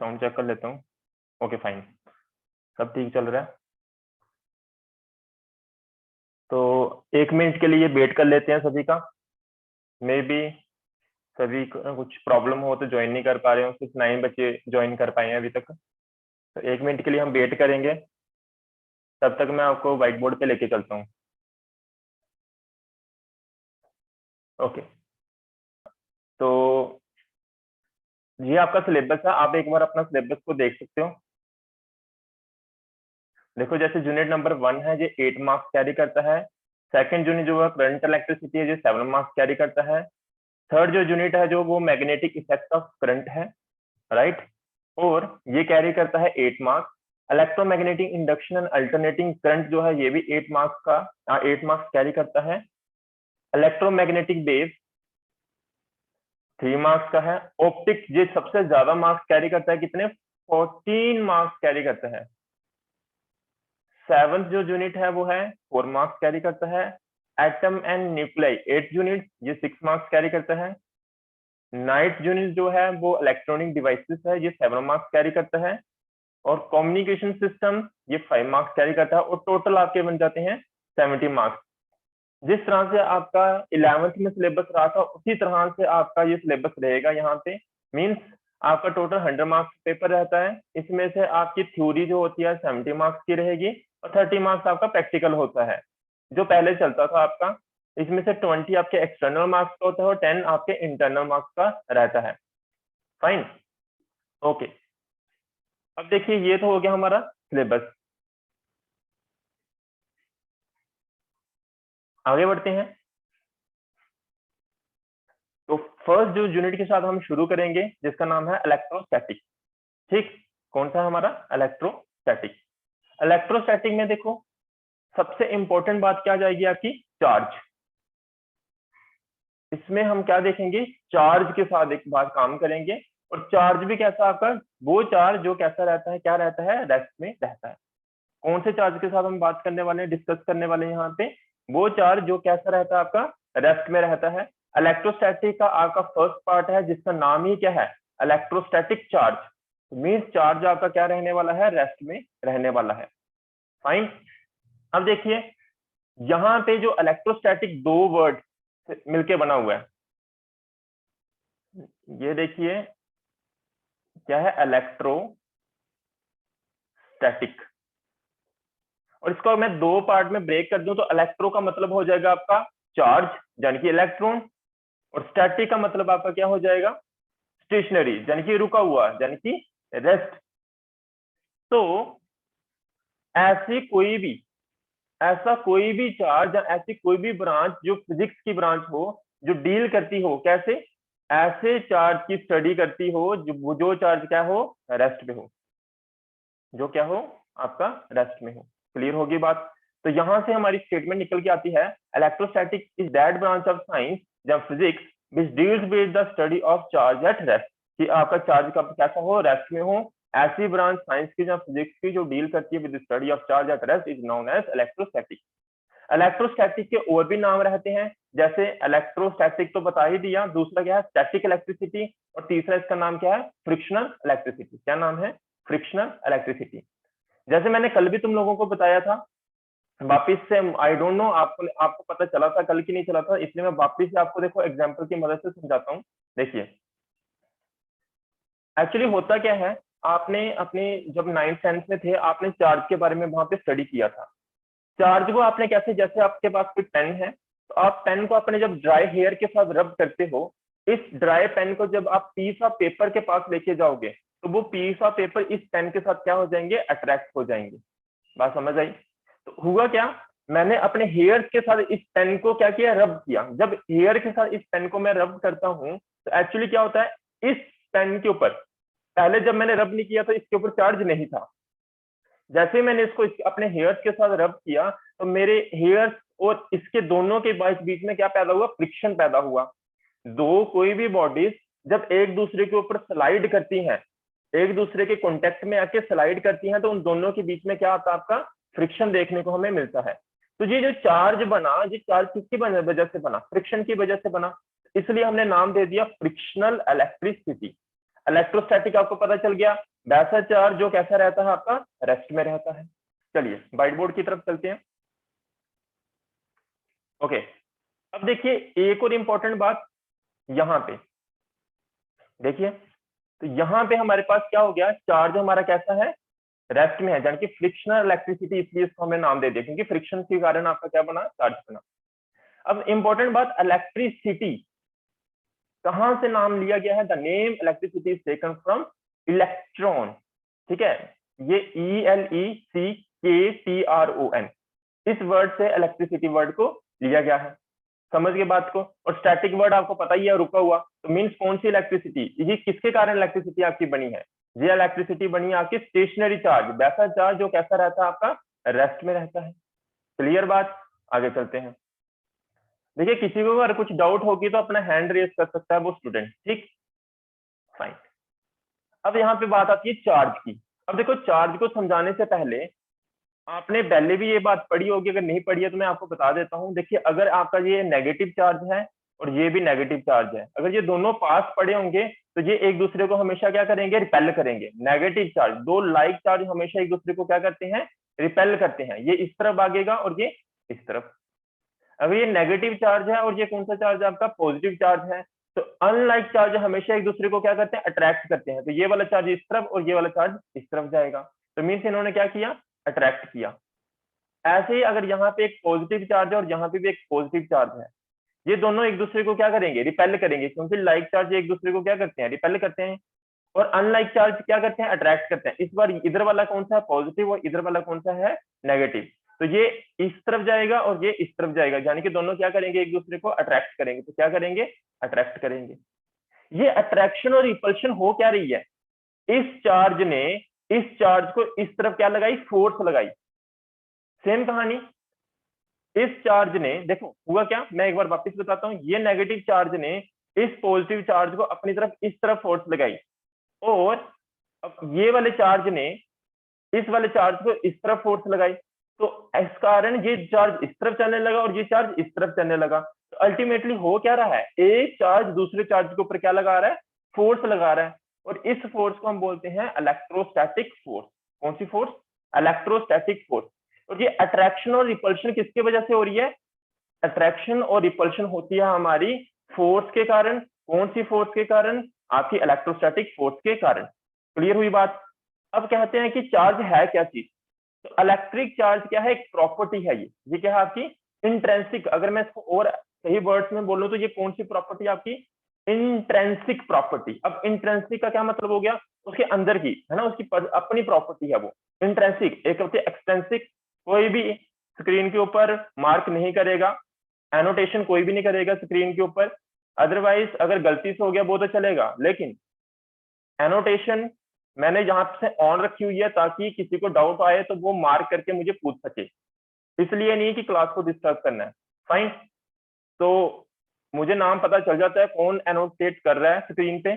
Sound check कर लेता हूँ। ओके फाइन, सब ठीक चल रहा है। तो 1 मिनट के लिए वेट कर लेते हैं सभी का। मे बी सभी को कुछ प्रॉब्लम हो तो ज्वाइन नहीं कर पा रहे हो, सिर्फ 9 बच्चे ज्वाइन कर पाए हैं अभी तक। तो 1 मिनट के लिए हम वेट करेंगे, तब तक मैं आपको व्हाइट बोर्ड पे लेके चलता हूँ। ओके, तो ये आपका सिलेबस है, आप एक बार अपना सिलेबस को देख सकते हो। देखो जैसे यूनिट नंबर 1 है, ये 8 मार्क्स कैरी करता है। सेकंड यूनिट जो है करंट इलेक्ट्रिसिटी है, ये 7 मार्क्स कैरी करता है। थर्ड जो यूनिट है जो वो मैग्नेटिक इफेक्ट ऑफ करंट है, राइट, और ये कैरी करता है 8 marks. Electromagnetic induction and alternating current जो है ये भी 8 मार्क्स का 8 मार्क्स कैरी करता है। इलेक्ट्रोमैग्नेटिक वेव 3 मार्क्स का है। ऑप्टिक ये सबसे ज्यादा मार्क्स कैरी करता है, कितने, 14 मार्क्स कैरी करता है। सेवंथ जो यूनिट है वो है 4 मार्क्स कैरी करता है। एटम एंड न्यूक्लियाई 8 यूनिट, ये 6 मार्क्स कैरी करता है। नाइट यूनिट जो है वो इलेक्ट्रॉनिक डिवाइसेस है, ये 7 मार्क्स कैरी करता है। और कम्युनिकेशन सिस्टम ये 5 मार्क्स कैरी करता है, और टोटल आपके बन जाते हैं 70 मार्क्स। जिस तरह से आपका 11th में सिलेबस रहा था उसी तरह से आपका ये सिलेबस रहेगा यहाँ पे। मींस आपका टोटल 100 मार्क्स पेपर रहता है, इसमें से आपकी थ्योरी जो होती है 70 मार्क्स की रहेगी, और 30 मार्क्स आपका प्रैक्टिकल होता है जो पहले चलता था आपका। इसमें से 20 आपके एक्सटर्नल मार्क्स का होता है और 10 आपके इंटरनल मार्क्स का रहता है। Fine, okay. अब देखिए ये तो हो गया हमारा सिलेबस, आगे बढ़ते हैं। तो फर्स्ट जो यूनिट के साथ हम शुरू करेंगे जिसका नाम है इलेक्ट्रोस्टैटिक। ठीक, कौन सा हमारा इलेक्ट्रोस्टैटिक। इलेक्ट्रोस्टैटिक में देखो सबसे इंपॉर्टेंट बात क्या जाएगी आपकी, चार्ज। इसमें हम क्या देखेंगे, चार्ज के साथ एक बात काम करेंगे। और चार्ज भी कैसा आपका, वो चार्ज जो कैसा रहता है, क्या रहता है, रेस्ट में रहता है। कौन से चार्ज के साथ हम बात करने वाले हैं, डिस्कस करने वाले हैं यहाँ पे, वो चार्ज जो कैसा रहता है आपका, रेस्ट में रहता है। इलेक्ट्रोस्टैटिक का आपका फर्स्ट पार्ट है जिसका नाम ही क्या है, इलेक्ट्रोस्टैटिक चार्ज। मीन्स चार्ज आपका क्या रहने वाला है, रेस्ट में रहने वाला है। फाइन, अब देखिए यहाँ पे जो इलेक्ट्रोस्टैटिक दो वर्ड मिलके बना हुआ है, ये देखिए क्या है, इलेक्ट्रोस्टैटिक। और इसको मैं दो पार्ट में ब्रेक कर दूं तो इलेक्ट्रो का मतलब हो जाएगा आपका चार्ज यानी कि इलेक्ट्रॉन, और स्टैटिक का मतलब आपका क्या हो जाएगा, स्टेशनरी यानी कि रुका हुआ यानी कि रेस्ट। तो ऐसा कोई भी चार्ज या ऐसी कोई भी ब्रांच जो फिजिक्स की ब्रांच हो जो डील करती हो कैसे, ऐसे चार्ज की स्टडी करती हो जो चार्ज क्या हो, रेस्ट में हो, जो क्या हो आपका रेस्ट में हो। क्लियर होगी बात। तो यहां से हमारी स्टेटमेंट निकल के आती है, electrostatic is that branch of science या physics which deals with the study of charge at rest, कि आपका चार्ज का कैसा हो, रेस्ट में हो। ऐसी ब्रांच साइंस की या फिजिक्स की जो डील करती है with study of charge at rest is known as electrostatic. Electrostatic के और भी नाम रहते हैं, जैसे इलेक्ट्रोस्टैटिक तो बता ही दिया, दूसरा क्या है, स्टैटिक इलेक्ट्रिसिटी, और तीसरा इसका नाम क्या है, फ्रिक्शनल इलेक्ट्रिसिटी। क्या नाम है, फ्रिक्शनल इलेक्ट्रिसिटी। जैसे मैंने कल भी तुम लोगों को बताया था, वापिस से आई डोंट नो आपको पता चला था कल की नहीं चला था, इसलिए मैं वापिस से आपको देखो एग्जांपल की मदद से समझाता हूँ। देखिए एक्चुअली होता क्या है, आपने अपने जब 9th-10th में थे आपने चार्ज के बारे में वहां पे स्टडी किया था। चार्ज को आपने कैसे, जैसे आपके पास कोई पेन है तो आप पेन को अपने जब ड्राई हेयर के साथ रब करते हो, इस ड्राई पेन को जब आप पीस ऑफ पेपर के पास लेके जाओगे तो वो पीस ऑफ पेपर इस पेन के साथ क्या हो जाएंगे, अट्रैक्ट हो जाएंगे। बात समझ आई। तो हुआ क्या, मैंने अपने हेयर के साथ इस पेन को क्या किया, रब किया। जब हेयर के साथ इस पेन को मैं रब करता हूं तो एक्चुअली क्या होता है, इस पेन के ऊपर पहले जब मैंने रब नहीं किया तो इसके ऊपर चार्ज नहीं था। जैसे ही मैंने इसको अपने हेयर्स के साथ रब किया तो मेरे हेयर्स और इसके दोनों के बीच में क्या पैदा हुआ, फ्रिक्शन पैदा हुआ। दो कोई भी बॉडीज जब एक दूसरे के ऊपर स्लाइड करती हैं, एक दूसरे के कॉन्टेक्ट में आके स्लाइड करती हैं, तो उन दोनों के बीच में क्या आता है, आपका फ्रिक्शन देखने को हमें मिलता है। तो ये जो चार्ज बना, ये चार्ज किसकी वजह से बना, फ्रिक्शन की वजह से बना, इसलिए हमने नाम दे दिया फ्रिक्शनल इलेक्ट्रिसिटी। इलेक्ट्रोस्टैटिक आपको पता चल गया, वैसा चार्ज जो कैसा रहता है आपका, रेस्ट में रहता है। चलिए व्हाइट बोर्ड की तरफ चलते हैं। ओके, अब देखिए एक और इंपॉर्टेंट बात यहाँ पे देखिए, तो यहाँ पे हमारे पास क्या हो गया, चार्ज हमारा कैसा है, रेस्ट में है, यानी कि फ्रिक्शनल इलेक्ट्रिसिटी, इसलिए इसको हमें नाम दे दिया क्योंकि फ्रिक्शन के कारण आपका क्या बना, चार्ज बना। अब इंपॉर्टेंट बात, इलेक्ट्रिसिटी कहां से नाम लिया गया है, the name electricity is taken from electron, ठीक है, ये ELECTRON, इस वर्ड से इलेक्ट्रिसिटी वर्ड को लिया गया है। समझ गए बात को। और स्टैटिक वर्ड आपको पता ही है, रुका हुआ, तो मीन्स कौन सी इलेक्ट्रिसिटी, ये किसके कारण इलेक्ट्रिसिटी आपकी बनी है, ये इलेक्ट्रिसिटी बनी है आपकी स्टेशनरी चार्ज, वैसा चार्ज जो कैसा रहता है आपका, रेस्ट में रहता है। क्लियर बात, आगे चलते हैं। देखिए किसी को अगर कुछ डाउट होगी तो अपना हैंड रेज कर सकता है वो स्टूडेंट, ठीक, फाइन। अब यहाँ पे बात आती है चार्ज की। अब देखो चार्ज को समझाने से पहले आपने पहले भी ये बात पढ़ी होगी, अगर नहीं पढ़ी है तो मैं आपको बता देता हूँ। देखिए अगर आपका ये नेगेटिव चार्ज है और ये भी नेगेटिव चार्ज है, अगर ये दोनों पास पड़े होंगे तो ये एक दूसरे को हमेशा क्या करेंगे, रिपेल करेंगे। नेगेटिव चार्ज, दो लाइक चार्ज हमेशा एक दूसरे को क्या करते हैं, रिपेल करते हैं। ये इस तरफ भागेगा और ये इस तरफ। अगर ये नेगेटिव चार्ज है और ये कौन सा चार्ज है आपका, पॉजिटिव चार्ज है, तो अनलाइक चार्ज हमेशा एक दूसरे को क्या करते हैं, अट्रैक्ट करते हैं। तो ये वाला चार्ज इस तरफ और ये वाला चार्ज इस तरफ जाएगा, तो मीन्स इन्होंने क्या किया, अट्रैक्ट किया। ऐसे ही अगर यहाँ पे एक पॉजिटिव चार्ज है और यहाँ पे भी एक पॉजिटिव चार्ज है, ये दोनों एक दूसरे को क्या करेंगे, रिपेल करेंगे, क्योंकि लाइक चार्ज एक दूसरे को क्या करते हैं, रिपेल करते हैं, और अनलाइक चार्ज क्या करते हैं, अट्रैक्ट करते हैं। इस बार इधर वाला कौन सा है, पॉजिटिव, और इधर वाला कौन सा है, नेगेटिव। तो ये इस तरफ जाएगा और ये इस तरफ जाएगा, यानी कि दोनों क्या करेंगे, एक दूसरे को अट्रैक्ट करेंगे। तो क्या करेंगे, अट्रैक्ट करेंगे। ये अट्रैक्शन और रिपल्शन हो क्या रही है, इस चार्ज ने इस चार्ज को इस तरफ क्या लगाई, फोर्स लगाई। सेम कहानी, इस चार्ज ने, देखो हुआ क्या, मैं एक बार वापस बताता हूं, ये नेगेटिव चार्ज ने इस पॉजिटिव चार्ज को अपनी तरफ इस तरफ फोर्स लगाई, और अब ये वाले चार्ज ने इस वाले चार्ज को इस तरफ फोर्स लगाई। तो इस कारण ये चार्ज इस तरफ चलने लगा और ये चार्ज इस तरफ चलने लगा। तो अल्टीमेटली हो क्या रहा है, एक चार्ज दूसरे चार्ज के ऊपर क्या लगा रहा है, फोर्स लगा रहा है, और इस फोर्स को हम बोलते हैं इलेक्ट्रोस्टैटिक फोर्स। कौन सी फोर्स, इलेक्ट्रोस्टैटिक फोर्स। और ये अट्रैक्शन और रिपल्शन किसकी वजह से हो रही है, अट्रैक्शन और रिपल्शन होती है हमारी फोर्स के कारण। कौन सी फोर्स के कारण, आपकी इलेक्ट्रोस्टैटिक फोर्स के कारण। क्लियर हुई बात। अब कहते हैं कि चार्ज है क्या चीज, तो इलेक्ट्रिक चार्ज क्या है, एक प्रॉपर्टी है। ये क्या है आपकी, इंट्रिंसिक। अगर मैं इसको और सही वर्ड्स में बोलूं तो ये कौन सी प्रॉपर्टी आपकी, इंट्रिंसिक प्रॉपर्टी। अब इंट्रिंसिक का क्या मतलब हो गया, उसके अंदर की है ना, उसकी अपनी प्रॉपर्टी है वो इंट्रिंसिक। एक होती है एक्सट्रिंसिक, कोई भी स्क्रीन के ऊपर मार्क नहीं करेगा, एनोटेशन कोई भी नहीं करेगा स्क्रीन के ऊपर, अदरवाइज अगर गलती से हो गया वो तो चलेगा, लेकिन एनोटेशन मैंने यहाँ से ऑन रखी हुई है ताकि किसी को डाउट आए तो वो मार्क करके मुझे पूछ सके, इसलिए नहीं कि क्लास को डिस्टर्ब करना है। फाइन, तो मुझे नाम पता चल जाता है कौन एनोटेट कर रहा है स्क्रीन पे,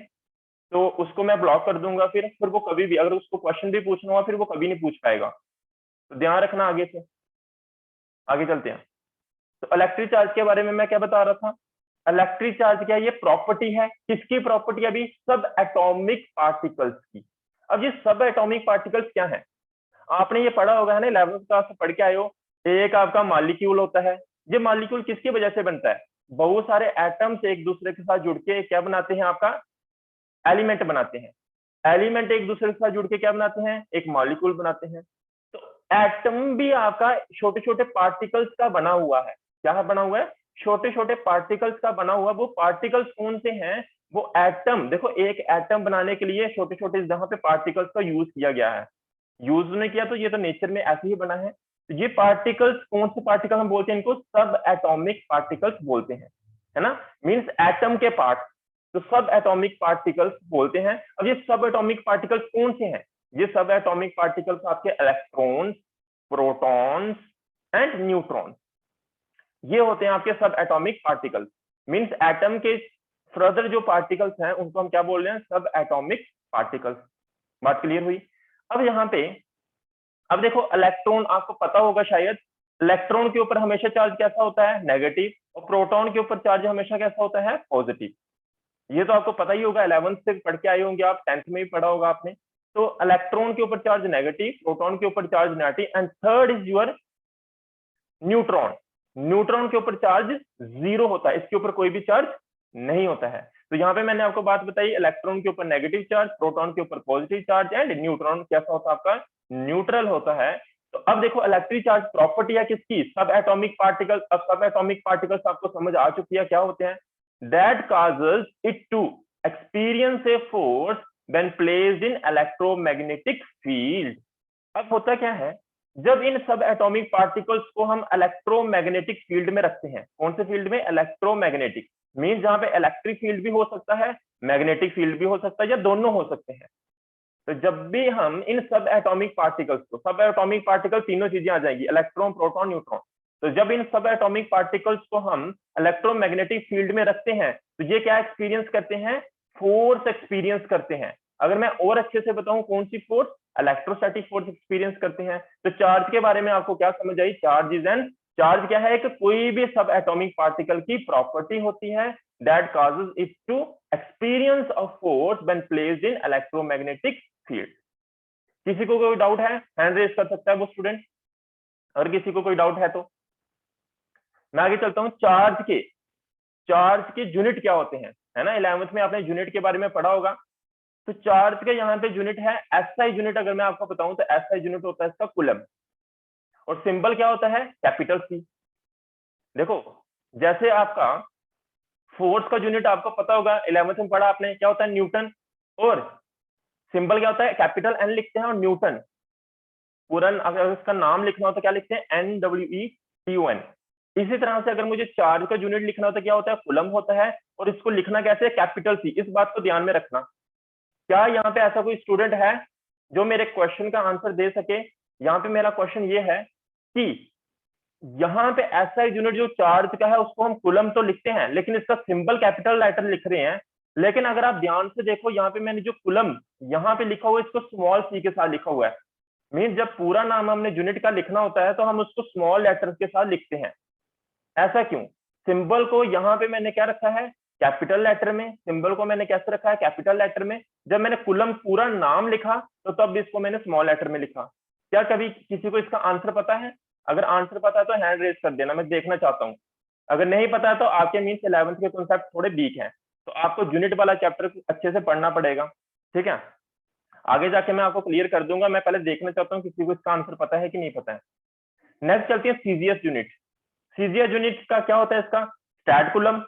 तो उसको मैं ब्लॉक कर दूंगा। फिर वो कभी भी अगर उसको क्वेश्चन भी पूछना हुआ फिर वो कभी नहीं पूछ पाएगा। तो ध्यान रखना। आगे से आगे चलते हैं। तो इलेक्ट्रिक चार्ज के बारे में मैं क्या बता रहा था, इलेक्ट्रिक चार्ज क्या है, ये प्रॉपर्टी है। किसकी प्रॉपर्टी, अभी सब एटॉमिक पार्टिकल्स की। अब ये सब एटॉमिक पार्टिकल्स क्या है, आपने ये पढ़ा होगा है ना, 11th क्लास में पढ़ के आए हो। एक आपका मॉलिक्यूल होता है, ये मॉलिक्यूल किसकी वजह से बनता है, बहुत सारे एटम्स एक दूसरे के साथ जुड़ के क्या बनाते हैं, आपका एलिमेंट बनाते हैं। एलिमेंट एक दूसरे के साथ जुड़ के क्या बनाते हैं, एक मॉलिक्यूल बनाते हैं। तो एटम भी आपका छोटे छोटे पार्टिकल्स का बना हुआ है। क्या बना हुआ है, छोटे छोटे पार्टिकल्स का बना हुआ। वो पार्टिकल्स कौन से हैं, वो एटम। देखो एक एटम बनाने के लिए छोटे छोटे जहां पे पार्टिकल्स का यूज किया गया है, यूज नहीं किया तो ये तो नेचर में ऐसे ही बना है। तो ये पार्टिकल्स कौन से पार्टिकल हम बोलते हैं, इनको सब एटॉमिक पार्टिकल्स बोलते हैं, है ना, मींस एटम के पार्ट, तो सब एटॉमिक पार्टिकल्स बोलते हैं। अब ये सब एटॉमिक पार्टिकल्स कौन से हैं, ये सब एटॉमिक पार्टिकल्स आपके इलेक्ट्रॉन्स, प्रोटॉन्स एंड न्यूट्रॉन्स, ये होते हैं आपके सब एटॉमिक पार्टिकल्स। मींस एटम के फर्दर जो पार्टिकल्स हैं उनको हम क्या बोल रहे हैं, सब एटॉमिक पार्टिकल्स। बात क्लियर हुई। अब यहाँ पे अब देखो इलेक्ट्रॉन, आपको पता होगा शायद, इलेक्ट्रॉन के ऊपर हमेशा चार्ज कैसा होता है, नेगेटिव, और प्रोटॉन के ऊपर चार्ज हमेशा कैसा होता है, पॉजिटिव। ये तो आपको पता ही होगा, 11th से पढ़ के आए होंगे आप, 10th में भी पढ़ा होगा आपने। तो इलेक्ट्रॉन के ऊपर चार्ज नेगेटिव, प्रोटॉन के ऊपर charge negative, and third is your neutron. Neutron के ऊपर चार्ज 0 होता है, इसके ऊपर कोई भी चार्ज नहीं होता है। तो यहाँ पे मैंने आपको बात बताई, इलेक्ट्रॉन के ऊपर नेगेटिव चार्ज, प्रोटॉन के ऊपर पॉजिटिव चार्ज, एंड न्यूट्रॉन कैसा होता है आपका, न्यूट्रल होता है। तो अब देखो इलेक्ट्रिक चार्ज प्रॉपर्टी है किसकी, सब एटॉमिक पार्टिकल। अब सब एटॉमिक पार्टिकल्स आपको समझ आ चुकी है क्या होते हैं, that causes it to experience a force when placed in electromagnetic field। अब होता क्या है, जब इन सब एटॉमिक पार्टिकल्स को हम इलेक्ट्रोमैग्नेटिक फील्ड में रखते हैं, कौन से फील्ड में, इलेक्ट्रोमैग्नेटिक, मीन जहां पे इलेक्ट्रिक फील्ड भी हो सकता है, मैग्नेटिक फील्ड भी हो सकता है, या दोनों हो सकते हैं। तो जब भी हम इन सब एटॉमिक पार्टिकल्स को, सब एटॉमिक पार्टिकल तीनों चीजें आ जाएंगी, इलेक्ट्रॉन, प्रोटॉन, न्यूट्रॉन। तो जब इन सब एटॉमिक पार्टिकल्स को हम इलेक्ट्रोमैग्नेटिक फील्ड में रखते हैं, तो ये क्या एक्सपीरियंस करते हैं, फोर्स एक्सपीरियंस करते हैं। अगर मैं और अच्छे से बताऊं कौन सी फोर्स, इलेक्ट्रोस्टैटिक फोर्स एक्सपीरियंस करते हैं। तो चार्ज के बारे में आपको क्या समझ आई, चार्ज इज एन, चार्ज क्या है, कि कोई भी सब एटॉमिक पार्टिकल की प्रॉपर्टी होती है that causes it to experience a force when placed in electromagnetic field। किसी को कोई डाउट है, हैंड रेज कर सकता है वो स्टूडेंट, अगर किसी को कोई डाउट है तो। मैं आगे चलता हूं, चार्ज के यूनिट क्या होते हैं, है ना, 11th में आपने यूनिट के बारे में पढ़ा होगा। तो चार्ज के यहाँ पे यूनिट है एसआई यूनिट। अगर मैं आपको बताऊं तो एसआई यूनिट होता है इसका कूलम, और सिंबल क्या होता है, कैपिटल सी। देखो जैसे आपका फोर्स का यूनिट आपको पता होगा, 11th में पढ़ा आपने, क्या होता है, न्यूटन, और सिंबल क्या होता है, कैपिटल एन लिखते हैं, और न्यूटन पूरा, अगर इसका नाम लिखना हो तो क्या लिखते हैं, NWETON। इसी तरह से अगर मुझे चार्ज का यूनिट लिखना हो तो क्या होता है, कूलम होता है, और इसको लिखना कैसे है, कैपिटल सी। इस बात को ध्यान में रखना। क्या यहाँ पे ऐसा कोई स्टूडेंट है जो मेरे क्वेश्चन का आंसर दे सके। यहाँ पे मेरा क्वेश्चन ये है कि यहाँ पे ऐसा यूनिट जो चार्ज का है उसको हम कूलम तो लिखते हैं, लेकिन इसका सिंबल कैपिटल लेटर लिख रहे हैं। लेकिन अगर आप ध्यान से देखो, यहाँ पे मैंने जो कूलम यहाँ पे लिखा हुआ है, इसको स्मॉल सी के साथ लिखा हुआ है। मीन जब पूरा नाम हमने यूनिट का लिखना होता है तो हम उसको स्मॉल लेटर्स के साथ लिखते हैं। ऐसा क्यों, सिंबल को यहाँ पे मैंने क्या रखा है, कैपिटल लेटर में। सिंबल को मैंने कैसे रखा है, कैपिटल लेटर में। जब मैंने कूलम पूरा नाम लिखा तो तब इसको मैंने स्मॉल लेटर में लिखा। क्या कभी किसी को इसका आंसर पता है, अगर आंसर पता है तो हैंड रेज कर देना, मैं देखना चाहता हूँ। अगर नहीं पता है तो आपके मीन्स 11th के कॉन्सेप्ट थोड़े वीक हैं, तो आपको यूनिट वाला चैप्टर अच्छे से पढ़ना पड़ेगा, ठीक है। आगे जाके मैं आपको क्लियर कर दूंगा, मैं पहले देखना चाहता हूँ किसी को इसका आंसर पता है कि नहीं पता है। नेक्स्ट चलती है सीजीएस यूनिट। सीजीएस यूनिट का क्या होता है, इसका स्टैट कूलम,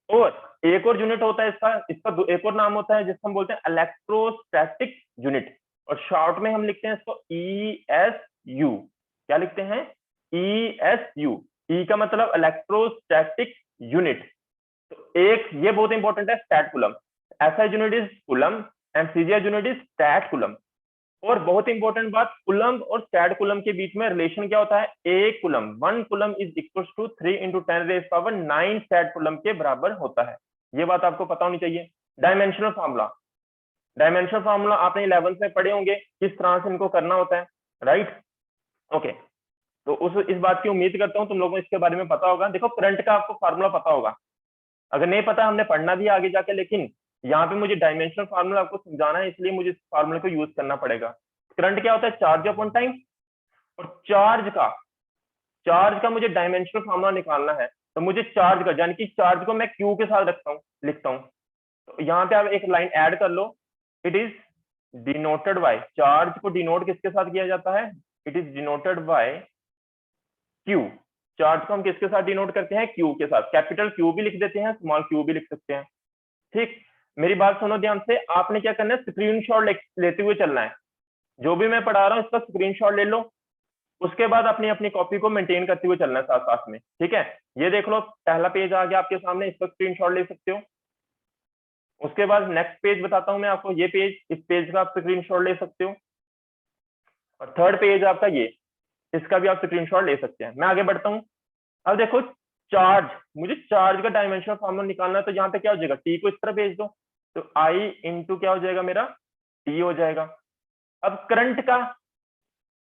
और एक और यूनिट होता है इसका एक और नाम होता है जिसको हम बोलते हैं इलेक्ट्रोस्टैटिक यूनिट, और शॉर्ट में हम लिखते हैं इसको ESU। क्या लिखते हैं, ESU। ई का मतलब इलेक्ट्रोस्टैटिक यूनिट। तो एक ये बहुत इंपॉर्टेंट है, stat coulomb. SI unit is coulomb and CGS unit is stat coulomb. और बहुत इंपॉर्टेंट बात, कूलम और स्टैट कूलम के बीच में रिलेशन क्या होता है, एक coulomb, 1 coulomb is equal to 3 × 10⁻⁹ stat coulomb के बराबर होता है। ये बात आपको पता होनी चाहिए। डायमेंशनल फार्मूला, डायमेंशनल फार्मूला आपने 11th में पढ़े होंगे, किस तरह से इनको करना होता है, राइट। ओके, तो इस बात की उम्मीद करता हूँ तुम लोगों को इसके बारे में पता होगा। देखो करंट का आपको फार्मूला पता होगा, अगर नहीं पता हमने पढ़ना भी आगे जाके, लेकिन यहाँ पे मुझे डायमेंशनल फार्मूला आपको समझाना है, इसलिए मुझे इस फार्मूले को यूज करना पड़ेगा। करंट क्या होता है, चार्ज अपॉन टाइम। और चार्ज का मुझे डायमेंशनल फार्मूला निकालना है, तो मुझे चार्ज का, यानी कि चार्ज को मैं क्यू के साथ लिखता हूँ। तो यहाँ पे आप एक लाइन ऐड कर लो, it is denoted by, charge को डिनोट किसके साथ किया जाता है, it is denoted by Q. Charge को हम किसके साथ डिनोट करते हैं, क्यू के साथ। कैपिटल क्यू भी लिख देते हैं, स्मॉल क्यू भी लिख सकते हैं, ठीक। मेरी बात सुनो ध्यान से, आपने क्या करना है, स्क्रीनशॉट लेते हुए चलना है। जो भी मैं पढ़ा रहा हूँ इसका स्क्रीनशॉट ले लो, उसके बाद अपनी अपनी कॉपी को मेंटेन करते हुए चलना है साथ साथ में, ठीक है। ये देख लो पहला पेज आ गया आपके सामने, इसका स्क्रीनशॉट ले सकते हो। उसके बाद नेक्स्ट पेज बताता हूं मैं आपको, ये पेज, इस पेज का आप स्क्रीनशॉट ले सकते हो। और थर्ड पेज आपका ये, इसका भी आप स्क्रीनशॉट ले सकते हैं। मैं आगे बढ़ता हूँ। अब देखो चार्ज, मुझे चार्ज का डायमेंशनल फार्मूला निकालना है, तो यहाँ पे क्या हो जाएगा, टी को इस तरह भेज दो, तो I इंटू क्या हो जाएगा मेरा, टी हो जाएगा। अब करंट का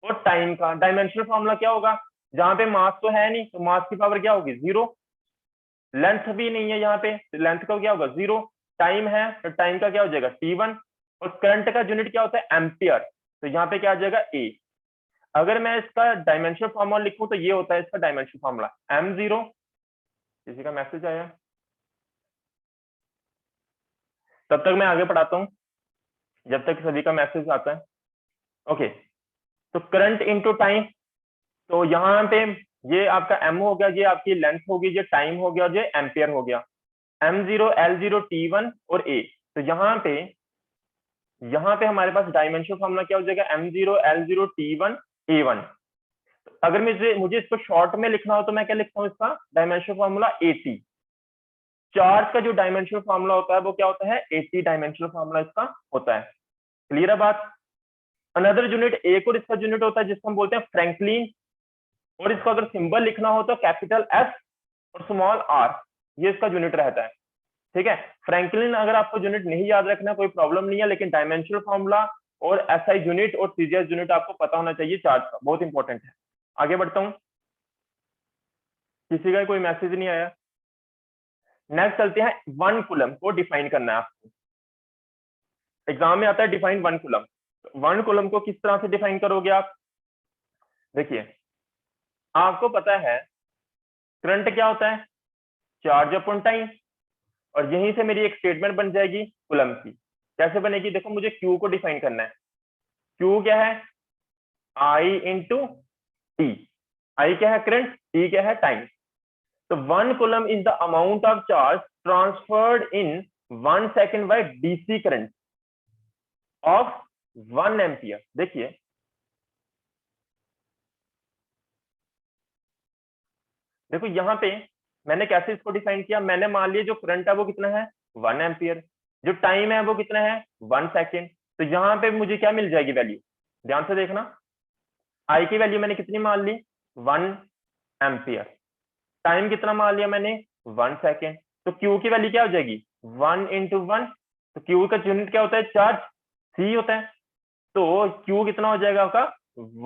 और टाइम का डायमेंशनल फार्मूला क्या होगा, जहां पे मास तो है नहीं, तो मास की पावर क्या होगी, 0। लेंथ भी नहीं है यहाँ पे, तो लेंथ का क्या होगा, 0। टाइम है तो टाइम का क्या हो जाएगा, T1। और करंट का यूनिट क्या होता है एम्पियर, तो यहाँ पे क्या आ जाएगा ए। अगर मैं इसका डायमेंशनल फॉर्मूला लिखूं तो ये होता है इसका डायमेंशनल फॉर्मूला m0, किसी का मैसेज आया, तब तक मैं आगे पढ़ाता हूँ जब तक सभी का मैसेज आता है। ओके, तो करंट इनटू टाइम, तो यहाँ पे ये आपका m हो गया, ये आपकी लेंथ होगी, ये टाइम हो गया और ये एम्पियर हो गया, m0 l0 t1 और a। तो यहाँ पे हमारे पास डायमेंशनल फॉर्मूला क्या हो जाएगा m0 l0 t1 a1। अगर मुझे इसको शॉर्ट में लिखना हो तो मैं क्या लिखता हूँ, इसका डायमेंशनल फॉर्मूला एटी। चार्ज का जो डायमेंशनल फॉर्मूला होता है वो क्या होता है, एटी डायमेंशनल फॉर्मूला इसका होता है। क्लियर है बात। अनदर यूनिट एक और इसका यूनिट होता है जिसको हम बोलते हैं फ्रैंकलिन, और इसको अगर सिंबल लिखना हो तो कैपिटल एफ और स्मॉल आर, ये इसका यूनिट रहता है। ठीक है, फ्रैंकलिन अगर आपको यूनिट नहीं याद रखना कोई प्रॉब्लम नहीं है, लेकिन डायमेंशनल फॉर्मूला और एसआई यूनिट और सीजीएस यूनिट आपको पता होना चाहिए चार्ज का, बहुत इंपॉर्टेंट है। आगे बढ़ता हूं, किसी का कोई मैसेज नहीं आया। नेक्स्ट चलते हैं, 1 कूलम को डिफाइन करना है आपको, एग्जाम में आता है डिफाइन 1 कूलम। 1 कूलम को किस तरह से डिफाइन करोगे आप, देखिए आपको पता है करंट क्या होता है, चार्ज अपॉन टाइम, और यहीं से मेरी एक स्टेटमेंट बन जाएगी कूलम की। कैसे बनेगी, देखो मुझे क्यू को डिफाइन करना है। क्यू क्या है, आई इंटू टी। आई क्या है करंट, टी क्या है टाइम। तो 1 coulomb is the amount of charge transferred in 1 second by DC current of 1 ampere. देखो यहाँ पे मैंने कैसे इसको डिफाइन किया, मैंने मान लिया जो करंट है वो कितना है 1 एम्पियर, जो टाइम है वो कितना है 1 सेकेंड। तो यहाँ पे मुझे क्या मिल जाएगी वैल्यू, ध्यान से देखना, आई की वैल्यू मैंने कितनी मान ली 1 एम्पियर, टाइम कितना मान लिया मैंने 1 सेकेंड। तो क्यू की वैल्यू क्या हो जाएगी 1 इंटू 1। तो क्यू का यूनिट क्या होता है, चार्ज, सी होता है। तो क्यू कितना हो जाएगा आपका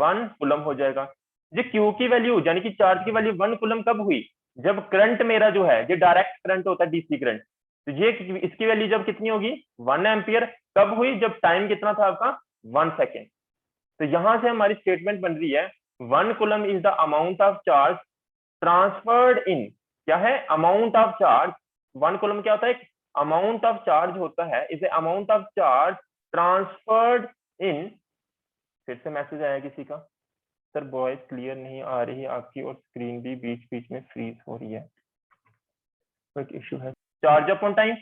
1 कूलम हो जाएगा। ये क्यू की वैल्यू यानी कि चार्ज की वैल्यू 1 कूलम कब हुई, जब करंट मेरा जो है ये डायरेक्ट करंट होता है डीसी करंट, तो ये इसकी वैल्यू जब कितनी होगी 1 एम्पियर, कब हुई, जब टाइम कितना था आपका 1 सेकेंड। तो यहां से हमारी स्टेटमेंट बन रही है 1 coulomb is the amount of charge transferred इन, क्या है अमाउंट ऑफ चार्ज, 1 कूलम क्या होता है, अमाउंट ऑफ चार्ज होता है, is a amount of charge transferred इन। फिर से मैसेज आया किसी का, सर वॉइस क्लियर नहीं आ रही आपकी और स्क्रीन भी बीच बीच में फ्रीज हो रही है, कोई इशू है, चार्ज अपॉन टाइम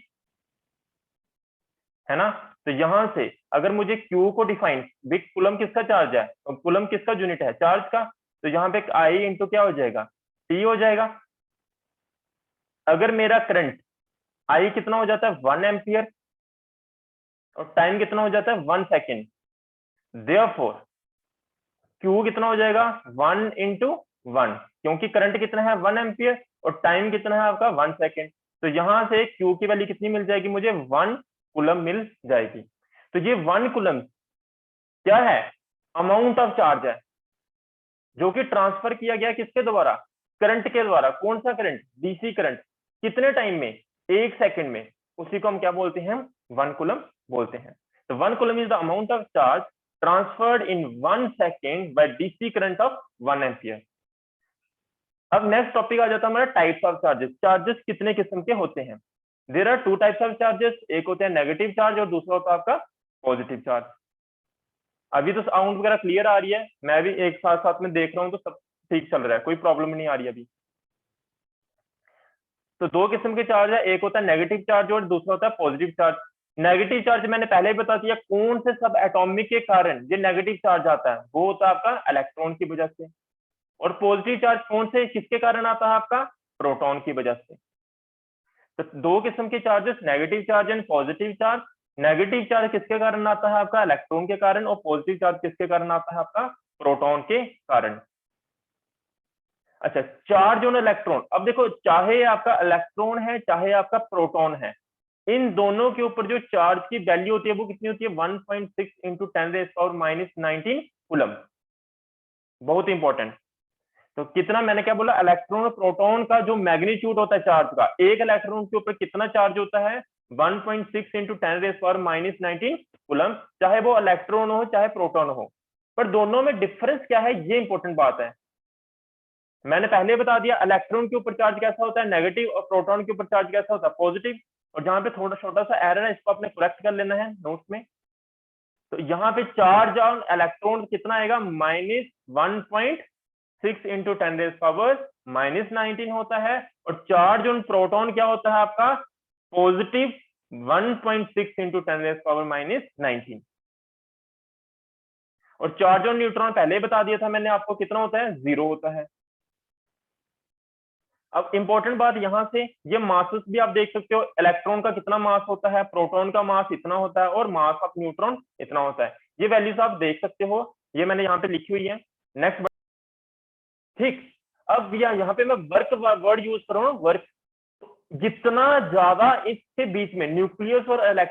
है ना। तो यहां से अगर मुझे Q को डिफाइन, बिग कूलम किसका चार्ज है, कूलम किसका यूनिट है चार्ज का, तो यहाँ पे आई इंटू क्या हो जाएगा टी हो जाएगा। अगर मेरा करंट आई कितना हो जाता है 1 एम्पियर और टाइम कितना हो जाता है 1 सेकेंड, देयरफॉर Q कितना हो जाएगा 1 इंटू 1, क्योंकि करंट कितना है 1 एम्पियर और टाइम कितना है आपका 1 सेकेंड। तो यहां से Q की वैल्यू कितनी मिल जाएगी मुझे 1 कूलम मिल जाएगी। तो ये 1 कूलम क्या है, अमाउंट ऑफ चार्ज है जो कि ट्रांसफर किया गया किसके द्वारा, करंट के द्वारा। कौन सा करंट, डीसी करंट, कितने टाइम में 1 सेकेंड में, उसी को हम क्या बोलते हैं 1 कूलम बोलते हैं। तो 1 coulomb is the amount of charge transferred in 1 second by DC current of 1 ampere. अब नेक्स्ट टॉपिक आ जाता है हमारा टाइप्स ऑफ चार्जेस। चार्जेस कितने किस्म के होते हैं, there are 2 types of charges, एक होते हैं नेगेटिव चार्ज और दूसरा होता है आपका पॉजिटिव चार्ज। अभी तो साउंड वगैरह क्लियर आ रही है, मैं भी एक साथ साथ में देख रहा हूँ तो सब ठीक चल रहा है, कोई प्रॉब्लम नहीं आ रही अभी। तो 2 किस्म के चार्ज है, एक होता है नेगेटिव चार्ज और दूसरा होता है पॉजिटिव चार्ज। नेगेटिव चार्ज मैंने पहले ही बता दिया, कौन से सब एटॉमिक के कारण ये नेगेटिव चार्ज आता है, वो होता है आपका इलेक्ट्रॉन की वजह से। और पॉजिटिव चार्ज कौन से किसके कारण आता है, आपका प्रोटॉन की वजह से। तो 2 किस्म के charges, negative charge and positive charge. Negative charge किसके कारण आता है, आपका इलेक्ट्रॉन के कारण, और पॉजिटिव चार्ज किसके कारण आता है, आपका प्रोटॉन के कारण। अच्छा, चार्ज ऑन इलेक्ट्रॉन, अब देखो चाहे आपका इलेक्ट्रॉन है चाहे आपका प्रोटॉन है, इन दोनों के ऊपर जो चार्ज की वैल्यू होती है वो कितनी होती है 1.6 इंटू 10⁻⁻⁹ कूलम। बहुत इंपॉर्टेंट। तो कितना, मैंने क्या बोला, इलेक्ट्रॉन और प्रोटॉन का जो मैग्नीट्यूड होता है चार्ज का, एक इलेक्ट्रॉन के ऊपर कितना चार्ज होता है 1.6 इंटू 10⁻⁻19 कूलम, चाहे वो इलेक्ट्रॉन हो चाहे प्रोटॉन हो। पर दोनों में डिफरेंस क्या है, ये इंपॉर्टेंट बात है। मैंने पहले बता दिया इलेक्ट्रॉन के ऊपर चार्ज कैसा होता है नेगेटिव, और प्रोटॉन के ऊपर चार्ज कैसा होता है पॉजिटिव। और जहां पे थोड़ा छोटा सा एरर है इसको आपने करेक्ट कर लेना है नोट्स में। तो यहाँ पे चार्ज ऑन इलेक्ट्रॉन कितना आएगा, -1.6 इंटू 10⁻⁻19 होता है। और चार्ज ऑन प्रोटॉन क्या होता है आपका, पॉजिटिव 1.6 इंटू 10⁻⁻19। और चार्ज ऑन न्यूट्रॉन पहले ही बता दिया था मैंने आपको, कितना होता है, 0 होता है। अब इंपॉर्टेंट बात यहां से, ये मासेस भी आप देख सकते हो, इलेक्ट्रॉन का कितना मास होता है, प्रोटॉन का मास इतना होता है, और मास ऑफ न्यूट्रॉन इतना होता है। ये वैल्यूज आप देख सकते हो, ये मैंने यहाँ पे लिखी हुई है। नेक्स्ट, ठीक। अब यहाँ पे मैं वर्क वर्ड यूज कर रहा हूँ, वर्क। जितना ज्यादा इसके बीच में न्यूक्लियस और